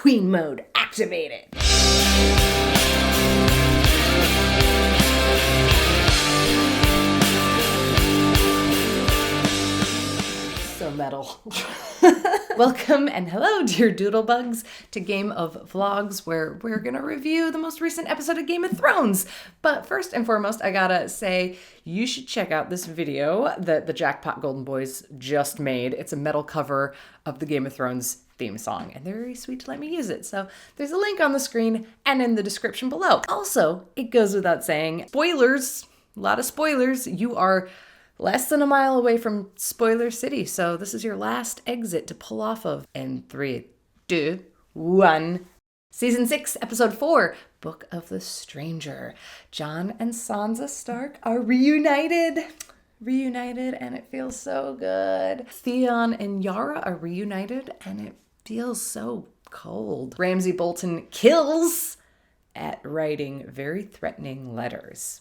queen mode activated. So metal. Welcome and hello, dear doodlebugs, to Game of Vlogs, where we're gonna review the most recent episode of Game of Thrones. But first and foremost, I gotta say, you should check out this video that the Jackpot Golden Boys just made. It's a metal cover of the Game of Thrones theme song, and they're very sweet to let me use it. So there's a link on the screen and in the description below. Also, it goes without saying, spoilers, a lot of spoilers. You are less than a mile away from Spoiler City, so this is your last exit to pull off of. In 3, 2, 1. Season 6, Episode 4, Book of the Stranger. Jon and Sansa Stark are reunited, and it feels so good. Theon and Yara are reunited, and it feels so cold. Ramsay Bolton kills at writing very threatening letters,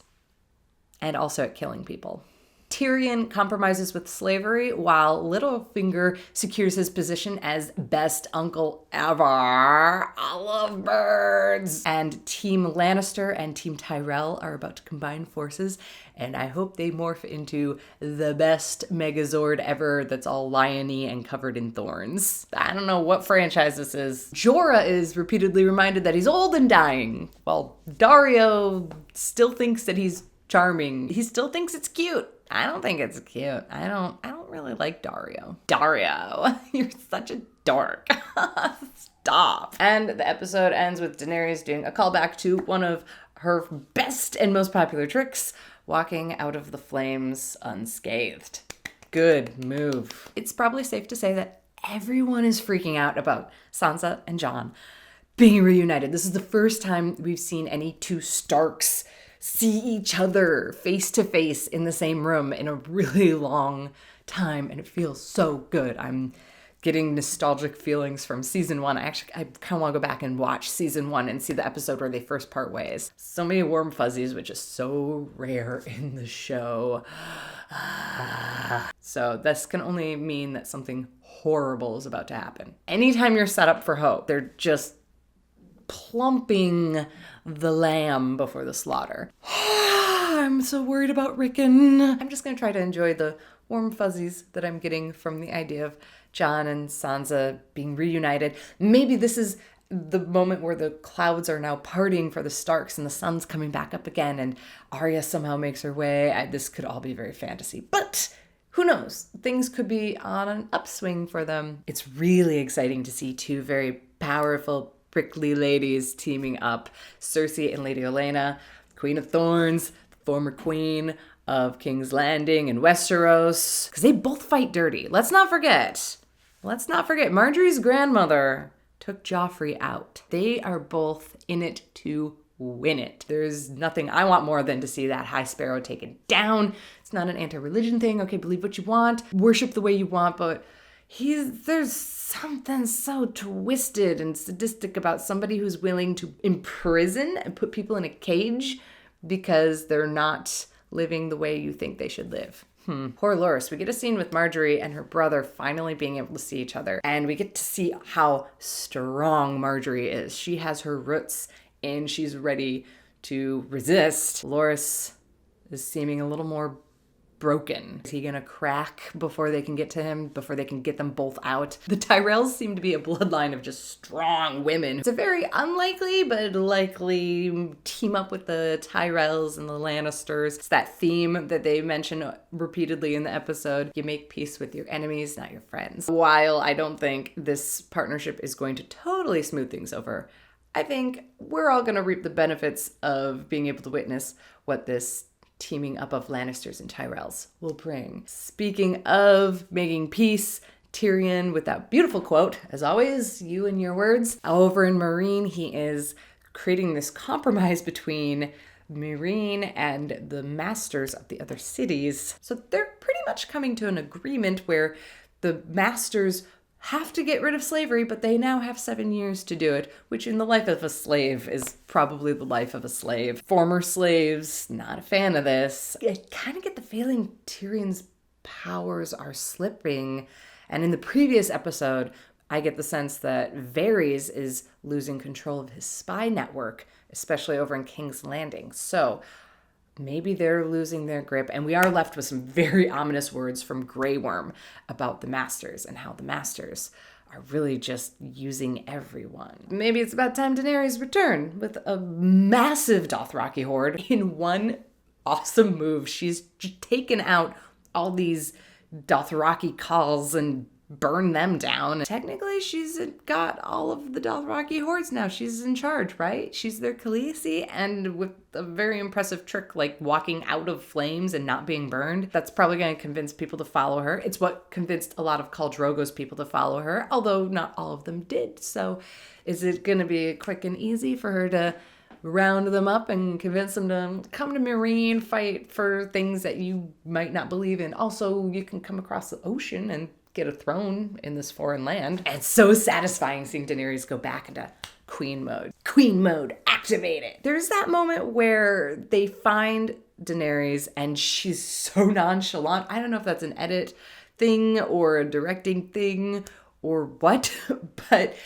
and also at killing people. Tyrion compromises with slavery while Littlefinger secures his position as best uncle ever. I love birds. And Team Lannister and Team Tyrell are about to combine forces, and I hope they morph into the best Megazord ever that's all lion-y and covered in thorns. I don't know what franchise this is. Jorah is repeatedly reminded that he's old and dying, while Daario still thinks that he's charming. He still thinks it's cute. I don't think it's cute. I don't really like Daario. Daario, you're such a dork. Stop. And the episode ends with Daenerys doing a callback to one of her best and most popular tricks, walking out of the flames unscathed. Good move. It's probably safe to say that everyone is freaking out about Sansa and Jon being reunited. This is the first time we've seen any two Starks see each other face to face in the same room in a really long time, and it feels so good. I'm getting nostalgic feelings from season 1. I kind of want to go back and watch season 1 and see the episode where they first part ways. So many warm fuzzies, which is so rare in the show. So this can only mean that something horrible is about to happen. Anytime you're set up for hope, they're just plumping the lamb before the slaughter. I'm so worried about Rickon. I'm just gonna try to enjoy the warm fuzzies that I'm getting from the idea of Jon and Sansa being reunited. Maybe this is the moment where the clouds are now parting for the Starks and the sun's coming back up again and Arya somehow makes her way. This could all be very fantasy, but who knows? Things could be on an upswing for them. It's really exciting to see two very powerful, prickly ladies teaming up. Cersei and Lady Olenna, Queen of Thorns, former queen of King's Landing and Westeros, because they both fight dirty. Let's not forget, Marjorie's grandmother took Joffrey out. They are both in it to win it. There's nothing I want more than to see that High Sparrow taken down. It's not an anti-religion thing. Okay, believe what you want, worship the way you want, but there's something so twisted and sadistic about somebody who's willing to imprison and put people in a cage because they're not living the way you think they should live. Poor Loras. We get a scene with Marjorie and her brother finally being able to see each other, and we get to see how strong Marjorie is. She has her roots and she's ready to resist. Loras is seeming a little more broken. Is he gonna crack before they can get to him, before they can get them both out? The Tyrells seem to be a bloodline of just strong women. It's a very unlikely but likely team up with the Tyrells and the Lannisters. It's that theme that they mention repeatedly in the episode. You make peace with your enemies, not your friends. While I don't think this partnership is going to totally smooth things over, I think we're all gonna reap the benefits of being able to witness what this teaming up of Lannisters and Tyrells will bring. Speaking of making peace, Tyrion with that beautiful quote, as always, you and your words. Over in Meereen, he is creating this compromise between Meereen and the masters of the other cities. So they're pretty much coming to an agreement where the masters have to get rid of slavery, but they now have 7 years to do it, which in the life of a slave is probably the life of a slave. Former slaves, not a fan of this. I kind of get the feeling Tyrion's powers are slipping. And in the previous episode, I get the sense that Varys is losing control of his spy network, especially over in King's Landing. So maybe they're losing their grip, and we are left with some very ominous words from Grey Worm about the Masters and how the Masters are really just using everyone. Maybe it's about time Daenerys return with a massive Dothraki horde. In one awesome move, she's taken out all these Dothraki khals and burn them down. Technically, she's got all of the Dothraki hordes now. She's in charge, right? She's their Khaleesi, and with a very impressive trick like walking out of flames and not being burned. That's probably going to convince people to follow her. It's what convinced a lot of Khal Drogo's people to follow her, although not all of them did. So is it going to be quick and easy for her to round them up and convince them to come to Meereen, fight for things that you might not believe in? Also, you can come across the ocean and get a throne in this foreign land. And it's so satisfying seeing Daenerys go back into queen mode. Queen mode activated. There's that moment where they find Daenerys and she's so nonchalant. I don't know if that's an edit thing or a directing thing or what, but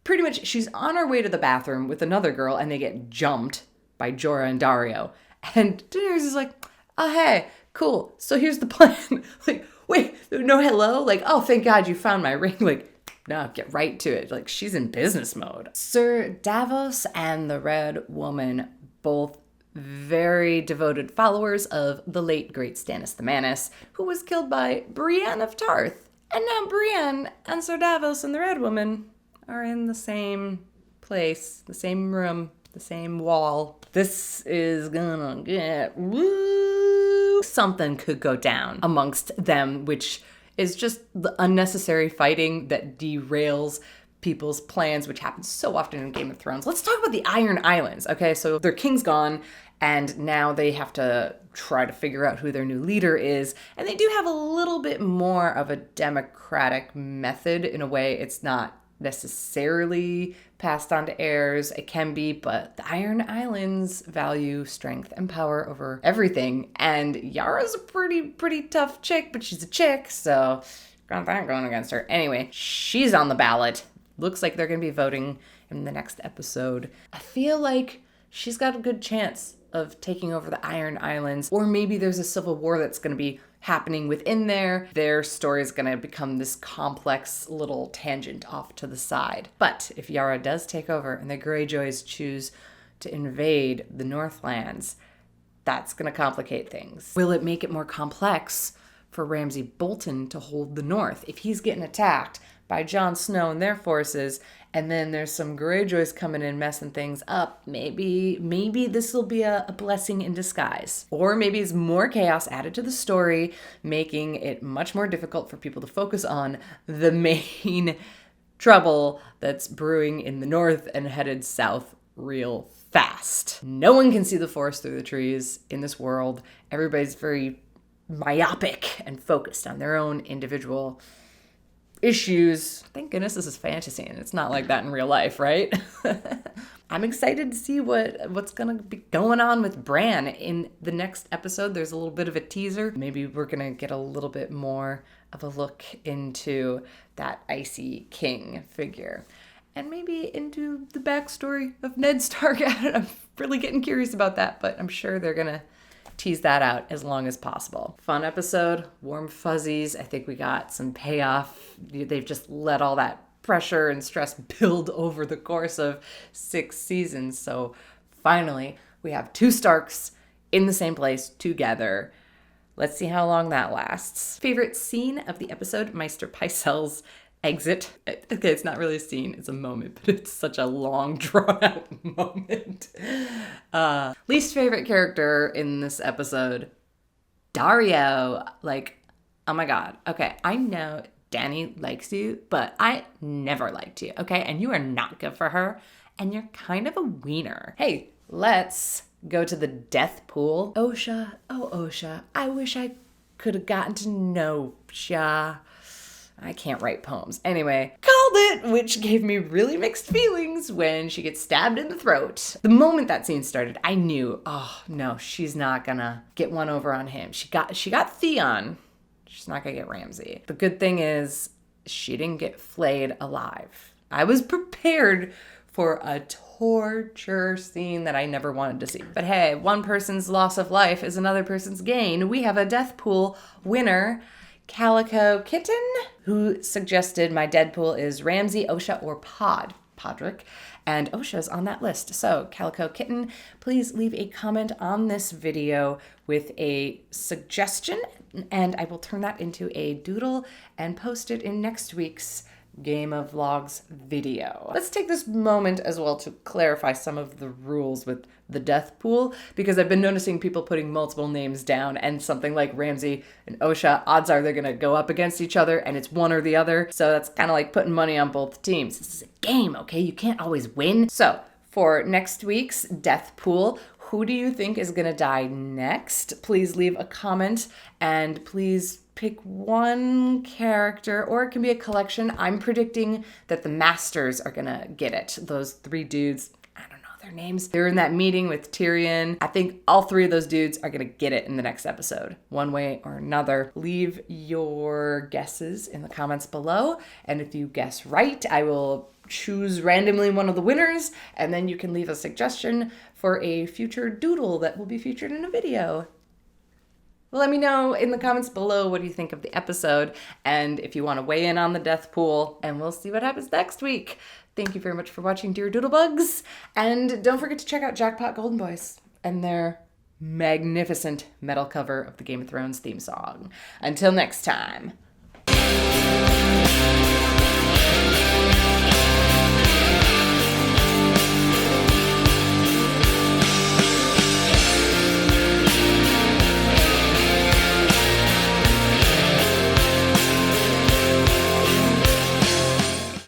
pretty much she's on her way to the bathroom with another girl and they get jumped by Jorah and Daario. And Daenerys is like, oh, hey, cool. So here's the plan. Like, wait, no hello? Like, oh, thank God you found my ring. Like, no, get right to it. Like, she's in business mode. Sir Davos and the Red Woman, both very devoted followers of the late great Stannis the Manus, who was killed by Brienne of Tarth. And now Brienne and Sir Davos and the Red Woman are in the same place, the same room, the same wall. This is gonna get woo. Something could go down amongst them, which is just the unnecessary fighting that derails people's plans, which happens so often in Game of Thrones. Let's talk about the Iron Islands. Okay, so their king's gone, and now they have to try to figure out who their new leader is. And they do have a little bit more of a democratic method in a way. It's not necessarily passed on to heirs. It can be, but the Iron Islands value strength and power over everything. And Yara's a pretty tough chick, but she's a chick, so got that going against her. Anyway, she's on the ballot. Looks like they're going to be voting in the next episode. I feel like she's got a good chance of taking over the Iron Islands, or maybe there's a civil war that's going to be happening within there. Their story is going to become this complex little tangent off to the side. But if Yara does take over and the Greyjoys choose to invade the Northlands, that's going to complicate things. Will it make it more complex for Ramsay Bolton to hold the North? If he's getting attacked by Jon Snow and their forces, and then there's some Greyjoys coming in messing things up, maybe this will be a blessing in disguise. Or maybe it's more chaos added to the story, making it much more difficult for people to focus on the main trouble that's brewing in the north and headed south real fast. No one can see the forest through the trees in this world. Everybody's very myopic and focused on their own individual issues. Thank goodness this is fantasy and it's not like that in real life, right? I'm excited to see what's gonna be going on with Bran in the next episode. There's a little bit of a teaser. Maybe we're gonna get a little bit more of a look into that Icy King figure. And maybe into the backstory of Ned Stark. I'm really getting curious about that, but I'm sure they're gonna tease that out as long as possible. Fun episode, warm fuzzies. I think we got some payoff. They've just let all that pressure and stress build over the course of 6 seasons. So finally, we have 2 Starks in the same place together. Let's see how long that lasts. Favorite scene of the episode, Maester Pycelle's exit. Okay, it's not really a scene, it's a moment, but it's such a long, drawn-out moment. Least favorite character in this episode, Daario. Like, oh my God. Okay, I know Dany likes you, but I never liked you, okay? And you are not good for her, and you're kind of a wiener. Hey, let's go to the death pool. Osha, oh Osha, I wish I could have gotten to know Sha. I can't write poems. Anyway, called it, which gave me really mixed feelings when she gets stabbed in the throat. The moment that scene started, I knew, oh no, she's not gonna get one over on him. She got Theon. She's not gonna get Ramsay. The good thing is, she didn't get flayed alive. I was prepared for a torture scene that I never wanted to see. But hey, one person's loss of life is another person's gain. We have a death pool winner, Calico Kitten, who suggested my Deadpool is Ramsey, OSHA, or Podrick. And OSHA's on that list. So, Calico Kitten, please leave a comment on this video with a suggestion, and I will turn that into a doodle and post it in next week's Game of Vlogs video. Let's take this moment as well to clarify some of the rules with the death pool, because I've been noticing people putting multiple names down, and something like Ramsey and OSHA, odds are they're gonna go up against each other and it's one or the other. So that's kind of like putting money on both teams. This is a game, okay? You can't always win. So for next week's death pool, who do you think is gonna die next? Please leave a comment, and please pick one character, or it can be a collection. I'm predicting that the Masters are gonna get it. Those 3 dudes, I don't know their names. They're in that meeting with Tyrion. I think all 3 of those dudes are gonna get it in the next episode, one way or another. Leave your guesses in the comments below, and if you guess right, I will choose randomly one of the winners, and then you can leave a suggestion for a future doodle that will be featured in a video. Well, let me know in the comments below what you think of the episode, and if you want to weigh in on the death pool, and we'll see what happens next week. Thank you very much for watching, dear Doodlebugs, and don't forget to check out Jackpot Golden Boys and their magnificent metal cover of the Game of Thrones theme song. Until next time.